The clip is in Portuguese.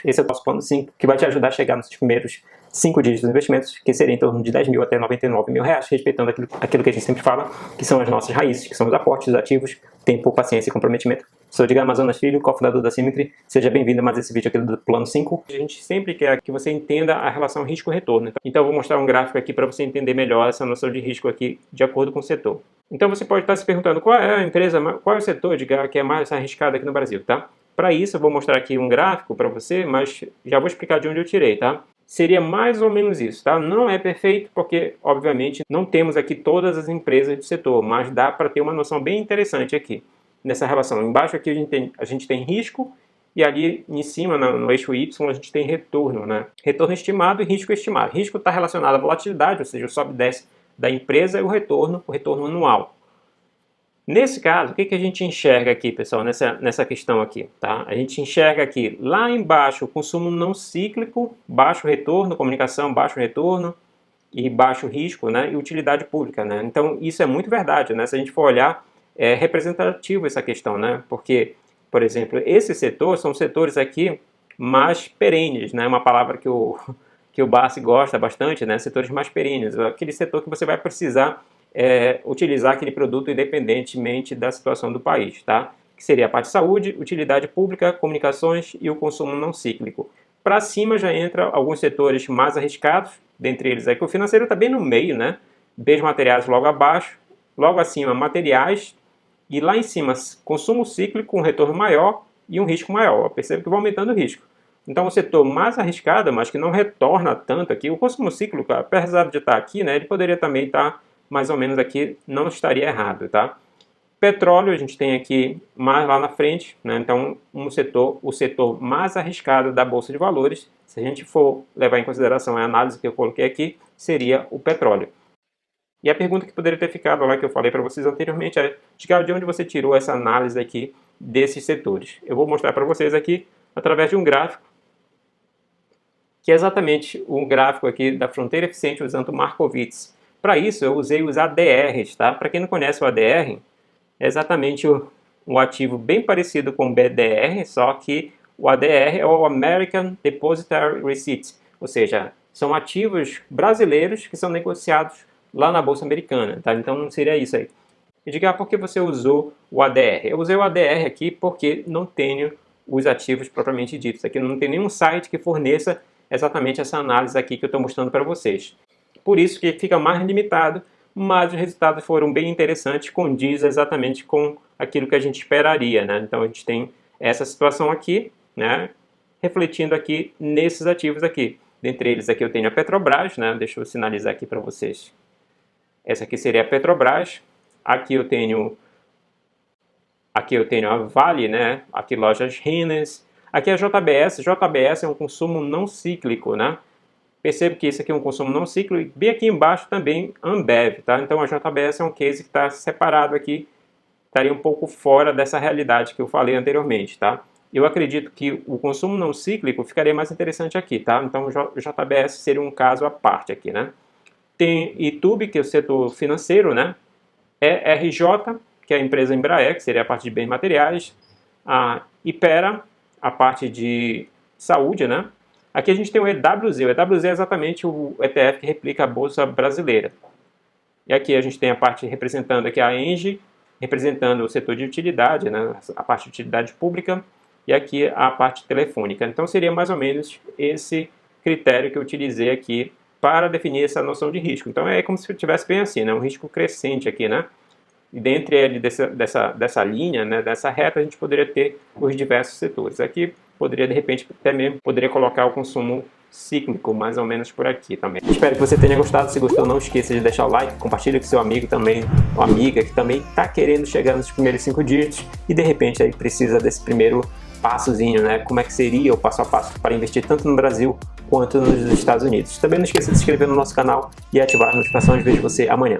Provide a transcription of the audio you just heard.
Esse é o nosso plano 5, que vai te ajudar a chegar nos primeiros 5 dígitos dos investimentos, que seria em torno de 10 mil até 99 mil reais, respeitando aquilo que a gente sempre fala, que são as nossas raízes, que são os aportes, os ativos, tempo, paciência e comprometimento. Sou Edgar Amazonas Filho, cofundador da Symmetry. Seja bem-vindo a mais esse vídeo aqui do plano 5. A gente sempre quer que você entenda a relação risco-retorno. Então eu vou mostrar um gráfico aqui para você entender melhor essa noção de risco aqui, de acordo com o setor. Então você pode estar se perguntando qual é a empresa, qual é o setor, Edgar, que é mais arriscado aqui no Brasil, tá? Para isso eu vou mostrar aqui um gráfico para você, mas já vou explicar de onde eu tirei, tá? Seria mais ou menos isso, tá? Não é perfeito porque, obviamente, não temos aqui todas as empresas do setor, mas dá para ter uma noção bem interessante aqui, nessa relação. Embaixo aqui a gente tem risco e ali em cima, no eixo Y, a gente tem retorno, né? Retorno estimado e risco estimado. Risco está relacionado à volatilidade, ou seja, o sobe e desce da empresa, e o retorno anual. Nesse caso, o que a gente enxerga aqui, pessoal, nessa questão aqui, tá? A gente enxerga aqui, lá embaixo, o consumo não cíclico, baixo retorno, comunicação, baixo retorno e baixo risco, né? E utilidade pública, né? Então, isso é muito verdade, né? Se a gente for olhar, é representativo essa questão, né? Porque, por exemplo, esse setor são setores aqui mais perenes, né? Uma palavra que o Bassi gosta bastante, né? Setores mais perenes, aquele setor que você vai precisar utilizar aquele produto independentemente da situação do país, tá? Que seria a parte de saúde, utilidade pública, comunicações e o consumo não cíclico. Para cima já entra alguns setores mais arriscados, dentre eles aqui o financeiro está bem no meio, né? Bens materiais logo abaixo, logo acima materiais e lá em cima consumo cíclico com um retorno maior e um risco maior. Percebe que vai aumentando o risco. Então o setor mais arriscado, mas que não retorna tanto aqui, o consumo cíclico, apesar de estar aqui, né? Ele poderia também estar mais ou menos aqui, não estaria errado, tá? Petróleo, a gente tem aqui mais lá na frente, né? Então o setor mais arriscado da Bolsa de Valores, se a gente for levar em consideração a análise que eu coloquei aqui, seria o petróleo. E a pergunta que poderia ter ficado lá, que eu falei para vocês anteriormente, é de onde você tirou essa análise aqui desses setores? Eu vou mostrar para vocês aqui através de um gráfico, que é exatamente o gráfico aqui da fronteira eficiente usando o Markowitz. Para isso, eu usei os ADRs, tá? Para quem não conhece o ADR, é exatamente um ativo bem parecido com o BDR, só que o ADR é o American Depositary Receipt, ou seja, são ativos brasileiros que são negociados lá na Bolsa Americana, tá? Então, seria isso aí. E diga, por que você usou o ADR? Eu usei o ADR aqui porque não tenho os ativos propriamente ditos. Aqui não tem nenhum site que forneça exatamente essa análise aqui que eu estou mostrando para vocês. Por isso que fica mais limitado, mas os resultados foram bem interessantes, condiz exatamente com aquilo que a gente esperaria, né? Então a gente tem essa situação aqui, né? Refletindo aqui nesses ativos aqui. Dentre eles aqui eu tenho a Petrobras, né? Deixa eu sinalizar aqui para vocês. Essa aqui seria a Petrobras. Aqui eu tenho a Vale, né? Aqui lojas Renner. Aqui a JBS. JBS é um consumo não cíclico, né? Percebo que isso aqui é um consumo não cíclico e bem aqui embaixo também Ambev, tá? Então a JBS é um case que está separado aqui, estaria um pouco fora dessa realidade que eu falei anteriormente, tá? Eu acredito que o consumo não cíclico ficaria mais interessante aqui, tá? Então o JBS seria um caso à parte aqui, né? Tem Itube, que é o setor financeiro, né? RJ, que é a empresa Embraer, que seria a parte de bens materiais. A Ipera, a parte de saúde, né? Aqui a gente tem o EWZ. O EWZ é exatamente o ETF que replica a Bolsa Brasileira. E aqui a gente tem a parte representando aqui a ENGIE, representando o setor de utilidade, né? A parte de utilidade pública, e aqui a parte telefônica. Então seria mais ou menos esse critério que eu utilizei aqui para definir essa noção de risco. Então é como se tivesse bem assim, né? Um risco crescente aqui, né? E dentre ele dessa linha, né, dessa reta, a gente poderia ter os diversos setores. Aqui poderia, de repente, até mesmo poderia colocar o consumo cíclico, mais ou menos por aqui também. Espero que você tenha gostado. Se gostou, não esqueça de deixar o like, compartilhe com seu amigo também, ou amiga que também está querendo chegar nos primeiros 5 dígitos e, de repente, aí precisa desse primeiro passozinho, né? Como é que seria o passo a passo para investir tanto no Brasil quanto nos Estados Unidos. Também não esqueça de se inscrever no nosso canal e ativar as notificações. Vejo você amanhã.